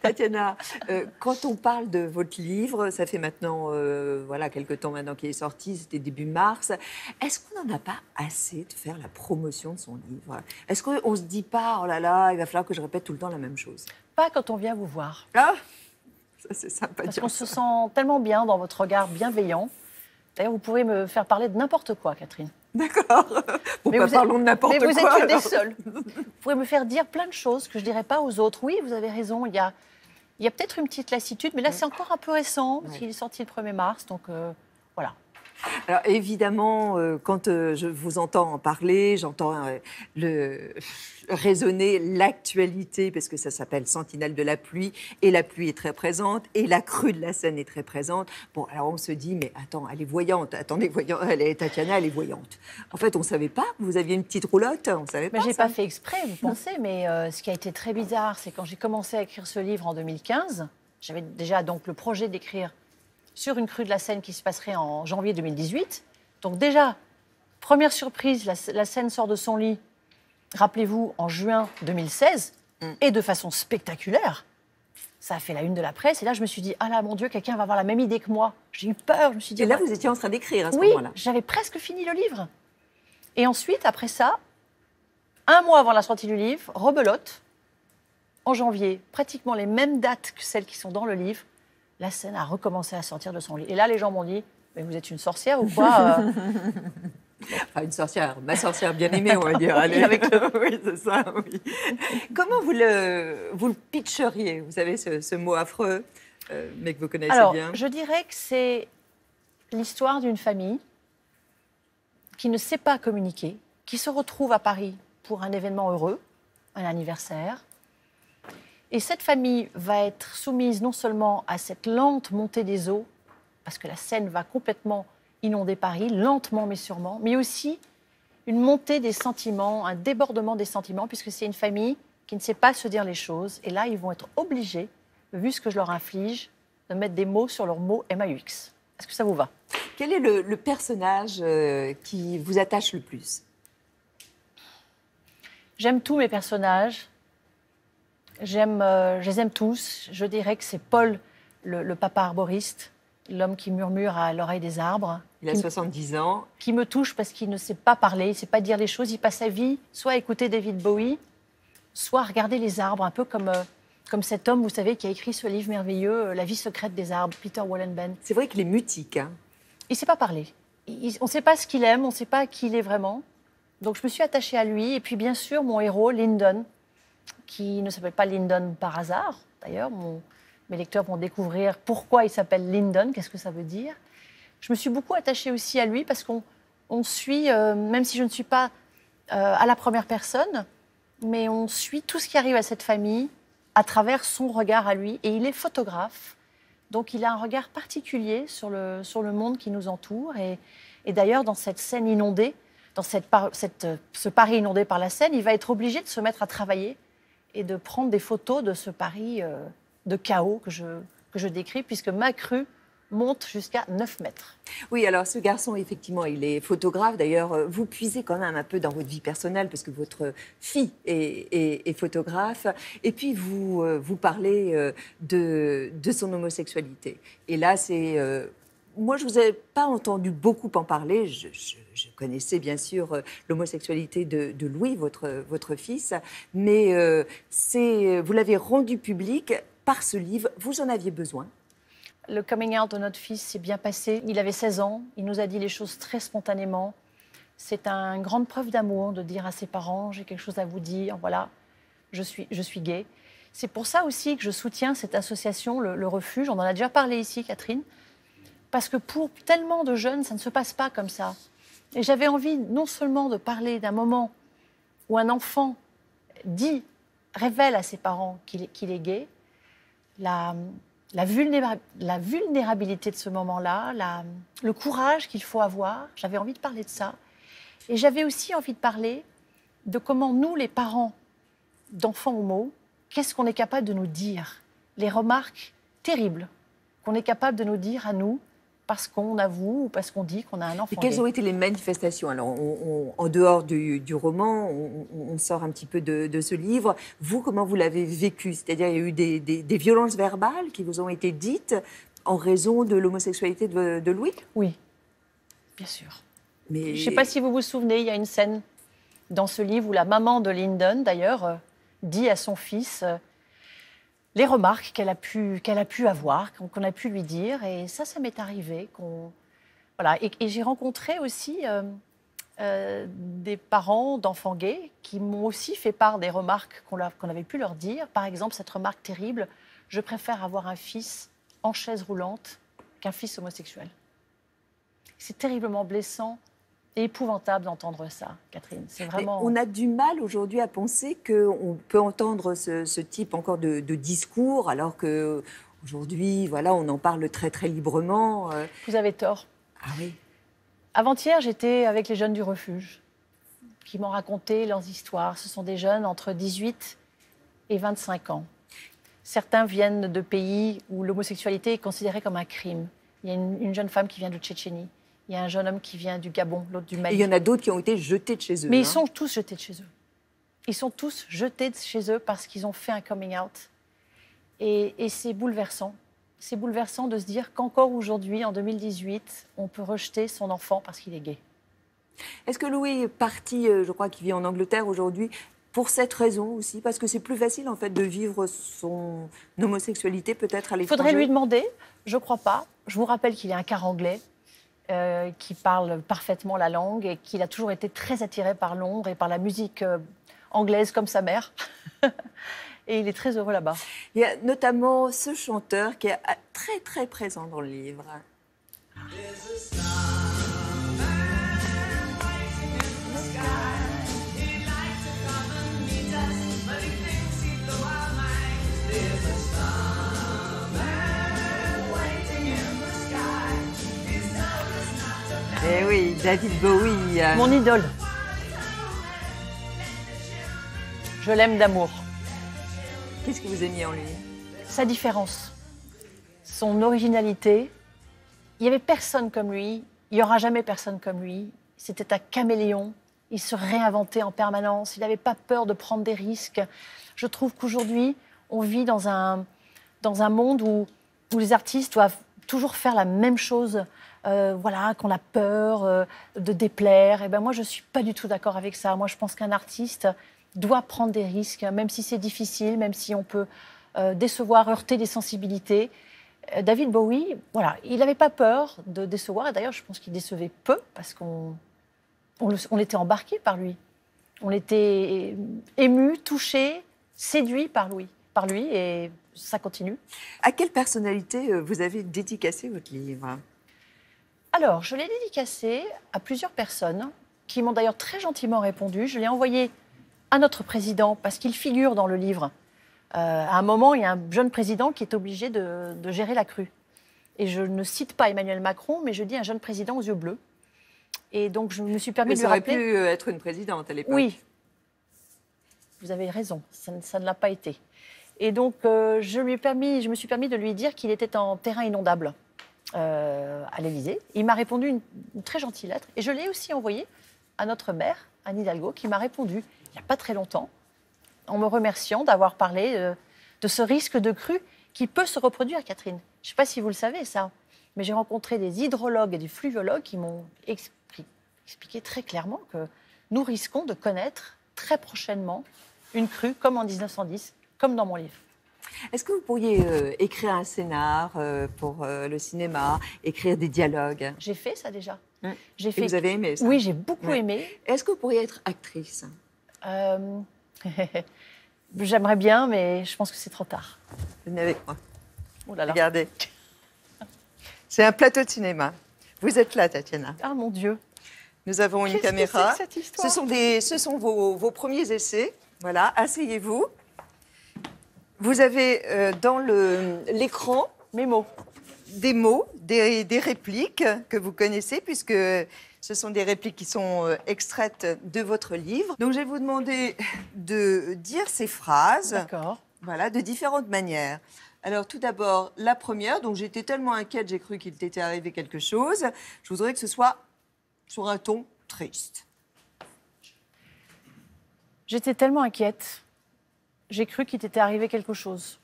Tatiana, quand on parle de votre livre, ça fait maintenant voilà, quelques temps maintenant qu'il est sorti, c'était début mars. Est-ce qu'on n'en a pas assez de faire la promotion de son livre? Est-ce qu'on ne se dit pas, oh là là, il va falloir que je répète tout le temps la même chose? Pas quand on vient vous voir. Ah, ça c'est sympa. Parce qu'on se sent tellement bien dans votre regard bienveillant. D'ailleurs, vous pourrez me faire parler de n'importe quoi, Catherine. D'accord. Bon, pas parlons de n'importe quoi. Mais vous êtes une des seules. Vous pourrez me faire dire plein de choses que je ne dirais pas aux autres. Oui, vous avez raison, il y a peut-être une petite lassitude, mais là, c'est encore un peu récent, parce qu'il est sorti le 1er mars, donc voilà. Alors évidemment, quand je vous entends en parler, j'entends résonner l'actualité, parce que ça s'appelle Sentinelle de la pluie, et la pluie est très présente, et la crue de la Seine est très présente. Bon, alors on se dit, mais attends, elle est voyante, attendez, Tatiana, elle est voyante. En fait, on ne savait pas, vous aviez une petite roulotte, on ne savait pas. Mais je n'ai pas fait exprès, vous pensez, mais ce qui a été très bizarre, c'est quand j'ai commencé à écrire ce livre en 2015, j'avais déjà donc le projet d'écrire sur une crue de la Seine qui se passerait en janvier 2018. Donc déjà, première surprise, la Seine sort de son lit, rappelez-vous, en juin 2016, et de façon spectaculaire. Ça a fait la une de la presse, et là je me suis dit, ah là mon Dieu, quelqu'un va avoir la même idée que moi. J'ai eu peur, je me suis dit... Et là, vous étiez en train d'écrire à ce moment-là. moment-là. Oui, j'avais presque fini le livre. Et ensuite, après ça, un mois avant la sortie du livre, rebelote, en janvier, pratiquement les mêmes dates que celles qui sont dans le livre, la Seine a recommencé à sortir de son lit. Et là, les gens m'ont dit, mais vous êtes une sorcière ou quoi Enfin, une sorcière, ma sorcière bien aimée, on va dire. Allez. Oui, c'est ça, oui. Comment vous le pitcheriez? Vous savez, ce mot affreux, mais que vous connaissez bien. Alors, je dirais que c'est l'histoire d'une famille qui ne sait pas communiquer, qui se retrouve à Paris pour un événement heureux, un anniversaire. Et cette famille va être soumise non seulement à cette lente montée des eaux, parce que la Seine va complètement inonder Paris, lentement mais sûrement, mais aussi une montée des sentiments, un débordement des sentiments, puisque c'est une famille qui ne sait pas se dire les choses. Et là, ils vont être obligés, vu ce que je leur inflige, de mettre des mots sur leurs mots MAUX. Est-ce que ça vous va? Quel est le personnage qui vous attache le plus? J'aime tous mes personnages. Je les aime tous. Je dirais que c'est Paul, le papa arboriste, l'homme qui murmure à l'oreille des arbres. Il a 70 ans. Qui me touche parce qu'il ne sait pas parler, il ne sait pas dire les choses. Il passe sa vie soit à écouter David Bowie, soit à regarder les arbres, un peu comme cet homme, vous savez, qui a écrit ce livre merveilleux, La vie secrète des arbres, Peter Wollenben. C'est vrai qu'il est mutique. Hein. Il ne sait pas parler. On ne sait pas ce qu'il aime, on ne sait pas qui il est vraiment. Donc je me suis attachée à lui. Et puis bien sûr, mon héros, Lyndon, qui ne s'appelle pas Lyndon par hasard. D'ailleurs, mes lecteurs vont découvrir pourquoi il s'appelle Lyndon, qu'est-ce que ça veut dire. Je me suis beaucoup attachée aussi à lui parce qu'on suit, même si je ne suis pas à la première personne, mais on suit tout ce qui arrive à cette famille à travers son regard à lui. Et il est photographe, donc il a un regard particulier sur le monde qui nous entoure. Et d'ailleurs, dans cette Seine inondée, dans ce Paris inondé par la Seine, il va être obligé de se mettre à travailler et de prendre des photos de ce Paris de chaos que je décris, puisque ma crue monte jusqu'à 9 mètres. Oui, alors ce garçon, effectivement, il est photographe. D'ailleurs, vous puisez quand même un peu dans votre vie personnelle, parce que votre fille est photographe. Et puis, vous parlez de son homosexualité. Et là, c'est... moi, je ne vous ai pas entendu beaucoup en parler. Je connaissais bien sûr l'homosexualité de Louis, votre fils. Mais vous l'avez rendu public par ce livre. Vous en aviez besoin? Le coming out de notre fils s'est bien passé. Il avait 16 ans. Il nous a dit les choses très spontanément. C'est une grande preuve d'amour de dire à ses parents, j'ai quelque chose à vous dire, voilà, je suis gay. C'est pour ça aussi que je soutiens cette association, le Refuge. On en a déjà parlé ici, Catherine. Parce que pour tellement de jeunes, ça ne se passe pas comme ça. Et j'avais envie non seulement de parler d'un moment où un enfant révèle à ses parents qu'il est gay, la vulnérabilité de ce moment-là, le courage qu'il faut avoir. J'avais envie de parler de ça. Et j'avais aussi envie de parler de comment nous, les parents d'enfants homo, qu'est-ce qu'on est capable de nous dire? Les remarques terribles qu'on est capable de nous dire à nous, parce qu'on avoue ou parce qu'on dit qu'on a un enfant Et quelles gay. ont été les manifestations? Alors, en dehors du roman, on sort un petit peu de ce livre. Vous, comment vous l'avez vécu? C'est-à-dire, il y a eu des violences verbales qui vous ont été dites en raison de l'homosexualité de Louis? Oui, bien sûr. Mais... Je ne sais pas si vous vous souvenez, il y a une scène dans ce livre où la maman de Lyndon, d'ailleurs, dit à son fils les remarques qu'elle a pu avoir, qu'on a pu lui dire. Et ça m'est arrivé. Voilà. Et j'ai rencontré aussi des parents d'enfants gays qui m'ont aussi fait part des remarques qu'on avait pu leur dire. Par exemple, cette remarque terrible, je préfère avoir un fils en chaise roulante qu'un fils homosexuel. C'est terriblement blessant et épouvantable d'entendre ça, Catherine. C'est vraiment... On a du mal aujourd'hui à penser qu'on peut entendre ce type encore de discours, alors qu'aujourd'hui, voilà, on en parle très très librement. Vous avez tort. Ah oui. Avant-hier, j'étais avec les jeunes du refuge qui m'ont raconté leurs histoires. Ce sont des jeunes entre 18 et 25 ans. Certains viennent de pays où l'homosexualité est considérée comme un crime. Il y a une jeune femme qui vient de Tchétchénie. Il y a un jeune homme qui vient du Gabon, l'autre du Mali. Et il y en a d'autres qui ont été jetés de chez eux. Mais ils sont tous jetés de chez eux. Ils sont tous jetés de chez eux parce qu'ils ont fait un coming out. Et c'est bouleversant. C'est bouleversant de se dire qu'encore aujourd'hui, en 2018, on peut rejeter son enfant parce qu'il est gay. Est-ce que Louis est parti, je crois qu'il vit en Angleterre aujourd'hui, pour cette raison aussi? Parce que c'est plus facile, en fait, de vivre son homosexualité peut-être à Il l'étranger. faudrait lui demander. Je ne crois pas. Je vous rappelle qu'il est un quart anglais. Qui parle parfaitement la langue et qu'il a toujours été très attiré par Londres et par la musique anglaise comme sa mère. Et il est très heureux là-bas. Il y a notamment ce chanteur qui est très très présent dans le livre. Eh oui, David Bowie. Mon idole. Je l'aime d'amour. Qu'est-ce que vous aimiez en lui? Sa différence, son originalité. Il n'y avait personne comme lui. Il n'y aura jamais personne comme lui. C'était un caméléon. Il se réinventait en permanence. Il n'avait pas peur de prendre des risques. Je trouve qu'aujourd'hui, on vit dans un monde où les artistes doivent toujours faire la même chose. Voilà, qu'on a peur de déplaire. Et ben moi, je ne suis pas du tout d'accord avec ça. Moi, je pense qu'un artiste doit prendre des risques, même si c'est difficile, même si on peut décevoir, heurter des sensibilités. David Bowie, voilà, il n'avait pas peur de décevoir. Et d'ailleurs, je pense qu'il décevait peu parce qu'on était embarqué par lui. On était ému, touché, séduit par lui. Et ça continue. À quelle personnalité vous avez dédicacé votre livre? Alors, je l'ai dédicacé à plusieurs personnes qui m'ont d'ailleurs très gentiment répondu. Je l'ai envoyé à notre président parce qu'il figure dans le livre. À un moment, il y a un jeune président qui est obligé de gérer la crue. Et je ne cite pas Emmanuel Macron, mais je dis un jeune président aux yeux bleus. Et donc, je me suis permis de lui rappeler... Ça aurait pu être une présidente à l'époque. Oui, vous avez raison, ça ne l'a pas été. Et donc, je me suis permis de lui dire qu'il était en terrain inondable à l'Élysée. Il m'a répondu une très gentille lettre. Et je l'ai aussi envoyée à notre maire, Anne Hidalgo, qui m'a répondu il n'y a pas très longtemps, en me remerciant d'avoir parlé de ce risque de crue qui peut se reproduire, Catherine. Je ne sais pas si vous le savez, ça, mais j'ai rencontré des hydrologues et des fluviologues qui m'ont expliqué très clairement que nous risquons de connaître très prochainement une crue, comme en 1910, comme dans mon livre. Est-ce que vous pourriez écrire un scénar pour le cinéma, écrire des dialogues? J'ai fait ça déjà. Et vous avez aimé ça? Oui, j'ai beaucoup aimé. Est-ce que vous pourriez être actrice? J'aimerais bien, mais je pense que c'est trop tard. Venez avec moi. Oh là là. Regardez. C'est un plateau de cinéma. Vous êtes là, Tatiana. Ah, mon Dieu. Nous avons une caméra. Que c'est que cette histoire? Ce sont vos premiers essais. Voilà, asseyez-vous. Vous avez dans l'écran Mes mots. des mots, des répliques que vous connaissez, puisque ce sont des répliques qui sont extraites de votre livre. Donc, je vais vous demander de dire ces phrases, D'accord. voilà, de différentes manières. Alors, tout d'abord, la première. Donc, j'étais tellement inquiète, j'ai cru qu'il t'était arrivé quelque chose. Je voudrais que ce soit sur un ton triste. J'étais tellement inquiète. J'ai cru qu'il t'était arrivé quelque chose.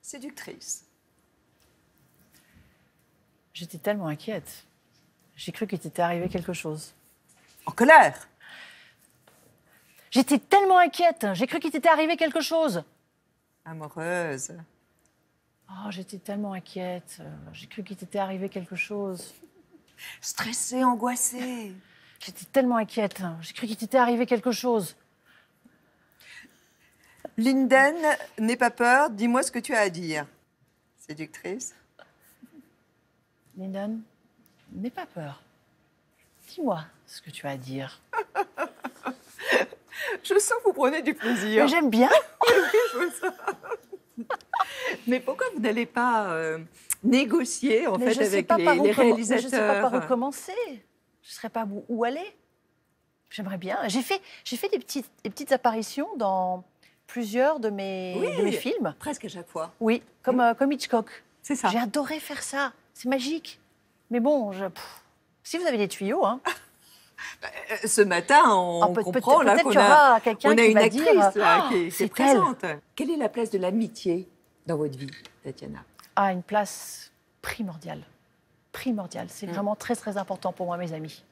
Séductrice. J'étais tellement inquiète. J'ai cru qu'il t'était arrivé quelque chose. En colère. J'étais tellement inquiète. J'ai cru qu'il t'était arrivé quelque chose. Amoureuse. Oh, j'étais tellement inquiète. J'ai cru qu'il t'était arrivé quelque chose. Stressée, angoissée. J'étais tellement inquiète. J'ai cru qu'il t'était arrivé quelque chose. Linden, n'aie pas peur, dis-moi ce que tu as à dire. Séductrice. Lyndon, n'aie pas peur. Dis-moi ce que tu as à dire. Je sens que vous prenez du plaisir. Mais j'aime bien. Mais pourquoi vous n'allez pas négocier en Mais fait je sais avec pas par les où réalisateurs? je ne sais pas par où commencer. Je ne saurais pas où aller. J'aimerais bien. J'ai fait des petites apparitions dans plusieurs de mes films. Presque à chaque fois. Oui, comme Hitchcock. C'est ça. J'ai adoré faire ça. C'est magique. Mais bon, si vous avez des tuyaux, hein. Ce matin, on comprend là peut-être qu'on qu'il y aura quelqu'un on a qui une va actrice dire, là, Ah, qui est c'est elle. présente. Quelle est la place de l'amitié dans votre vie, Tatiana? Une place primordiale. Primordiale. C'est vraiment très, très important pour moi, mes amis.